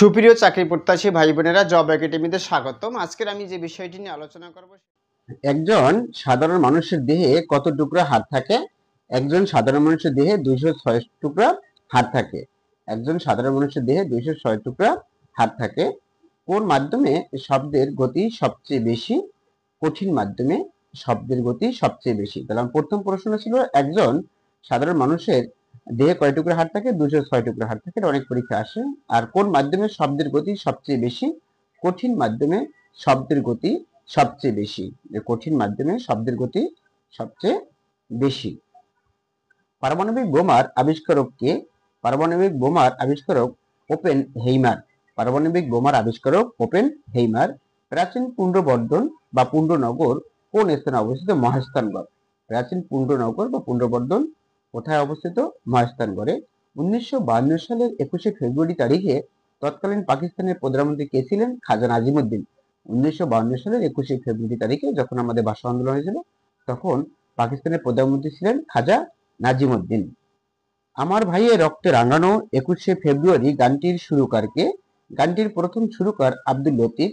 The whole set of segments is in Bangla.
সুপ্রিয় চাকরি প্রত্যাশী ভাই বোনেরা, জব একাডেমিতে স্বাগতম। আজকের আমি যে বিষয়টি নিয়ে আলোচনা করব, একজন সাধারণ মানুষের দেহে কত টুকরা হাড় থাকে? একজন সাধারণ মানুষের দেহে 206 টুকরা হাড় থাকে। একজন সাধারণ মানুষের দেহে 206 টুকরা হাড় থাকে। কোন মাধ্যমে শব্দের গতি সবচেয়ে বেশি? কঠিন মাধ্যমে শব্দের গতি সবচেয়ে বেশি। তাহলে প্রথম প্রশ্ন ছিল একজন সাধারণ মানুষের দেহে কয় টুকরা হাড় থাকে? 206 টুকরা হাড় থাকে। অনেক পরীক্ষা আসে। আর কোন মাধ্যমে শব্দের গতি সবচেয়ে বেশি? কঠিন মাধ্যমে শব্দের গতি সবচেয়ে বেশি। কঠিন মাধ্যমে শব্দের গতি সবচেয়ে বেশি। পারমাণবিক বোমার আবিষ্কারক কে? পারমাণবিক বোমার আবিষ্কারক ওপেনহেইমার। পারমাণবিক বোমার আবিষ্কারক ওপেনহেইমার। প্রাচীন পুণ্ড্রবর্ধন বা পুণ্ড্রনগর কোন স্থানে অবস্থিত? মহাস্থানগড়। প্রাচীন পুণ্ড্রনগর বা পুণ্ড্রবর্ধন কোথায় অবস্থিত? মহাস্থানগড়ে। 1952 সালের 21শে ফেব্রুয়ারি তারিখে তৎকালীন পাকিস্তানের প্রধানমন্ত্রী কে ছিলেন? খাজা নাজিমুদ্দিন। 1952 সালের 21শে ফেব্রুয়ারি তারিখে যখন আমাদের ভাষা আন্দোলন হয়েছিল, তখন পাকিস্তানের প্রধানমন্ত্রী ছিলেন খাজা নাজিমুদ্দিন। আমার ভাইয়ের রক্তে রাঙানো 21শে ফেব্রুয়ারি গানটির সুরকার কে? গানটির প্রথম সুরকার আব্দুল লতিফ,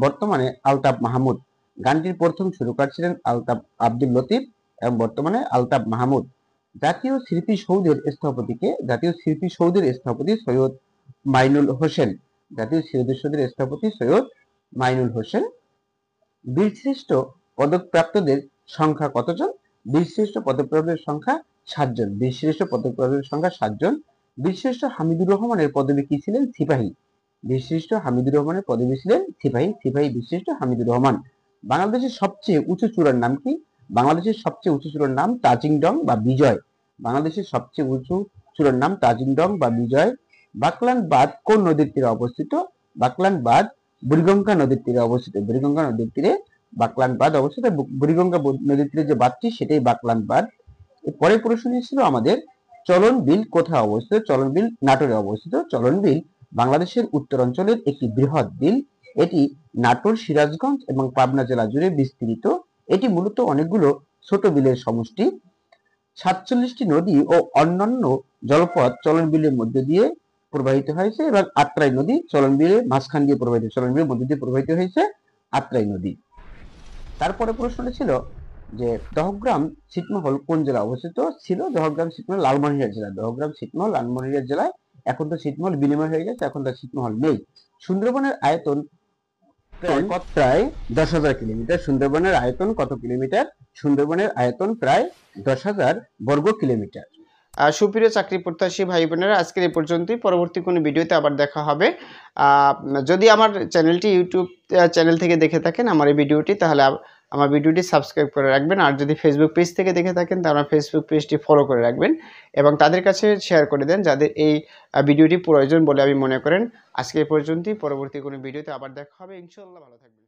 বর্তমানে আলতাফ মাহমুদ। গানটির প্রথম সুরকার ছিলেন আব্দুল লতিফ এবং বর্তমানে আলতাফ মাহমুদ। জাতীয় স্মৃতিসৌধের স্থপতি কে? জাতীয় স্মৃতিসৌধের স্থপতি সৈয়দ মাইনুল হোসেন। জাতীয় স্মৃতিসৌধের স্থপতি সৈয়দ মাইনুল হোসেন। বীরশ্রেষ্ঠ পদকপ্রাপ্তদের সংখ্যা কতজন? বীরশ্রেষ্ঠ পদকপ্রাপ্তদের সংখ্যা 7 জন। বীরশ্রেষ্ঠ পদকপ্রাপ্তদের সংখ্যা 7 জন। বীরশ্রেষ্ঠ হামিদুর রহমানের পদবী কি ছিলেন? সিপাহী। বীরশ্রেষ্ঠ হামিদুর রহমানের পদবী ছিলেন সিপাহী। সিপাহী বীরশ্রেষ্ঠ হামিদুর রহমান। বাংলাদেশের সবচেয়ে উঁচু চূড়ার নাম কি? বাংলাদেশের সবচেয়ে উঁচু চূড়ার নাম তাজিংডং বা বিজয়। বাংলাদেশের সবচেয়ে উঁচু চূড়ার নাম তাজিংডং বা বিজয়। বাকলান বাঁধ কোন নদীর তীরে অবস্থিত? বাকলান বাঁধ বুড়িগঙ্গা নদীর তীরে অবস্থিত। বুড়িগঙ্গা নদীর তীরে বাকলান বাঁধ অবস্থিত। বুড়িগঙ্গা নদীর তীরে যে বাঁধটি, সেটাই বাকলান বাঁধ। পরের প্রশ্ন ছিল আমাদের, চলন বিল কোথায় অবস্থিত? চলন বিল নাটোরে অবস্থিত। চলন বিল বাংলাদেশের উত্তরাঞ্চলের একটি বৃহৎ বিল। এটি নাটোর, সিরাজগঞ্জ এবং পাবনা জেলা জুড়ে বিস্তৃত। এটি মূলত অনেকগুলো ছোট বিলের সমষ্টি। 47টি নদী ও অন্যান্য জলপথ চলন বিলের মধ্যে দিয়ে প্রবাহিত হয়েছে এবং আত্রাই নদী চলন বিলের মাঝখান দিয়ে প্রবাহিত, চলন বিলের মধ্যে দিয়ে প্রবাহিত হয়েছে আত্রাই নদী। তারপরে প্রশ্নটা ছিল যে দহগ্রাম ছিটমহল কোন জেলায় অবস্থিত ছিল? দহগ্রাম ছিটমহল লালমনিরহাট জেলা। দহগ্রাম ছিটমহল লালমনিরহাট জেলায়। এখন তো ছিটমহল বিনিময় হয়ে গেছে, এখন তো ছিটমহল নেই। সুন্দরবনের আয়তন প্রায় 10,000 কিলোমিটার। সুন্দরবনের আয়তন কত কিলোমিটার? সুন্দরবনের আয়তন প্রায় 10,000 বর্গ কিলোমিটার। সুপ্রিয় চাকরি প্রত্যাশী ভাই বোনেরা, আজকের এই পর্যন্তই। পরবর্তী কোনো ভিডিওতে আবার দেখা হবে। যদি আমার চ্যানেলটি ইউটিউব চ্যানেল থেকে দেখে থাকেন আমার এই ভিডিওটি, তাহলে আমার ভিডিওটি সাবস্ক্রাইব করে রাখবেন। আর যদি ফেসবুক পেজ থেকে দেখে থাকেন, তাহলে আমার ফেসবুক পেজটি ফলো করে রাখবেন এবং তাদের কাছে শেয়ার করে দেন যাদের এই ভিডিওটি প্রয়োজন বলে আমি মনে করেন। আজকে এই পর্যন্তই। পরবর্তী কোনো ভিডিওতে আবার দেখা হবে ইনশাআল্লাহ। ভালো থাকবেন।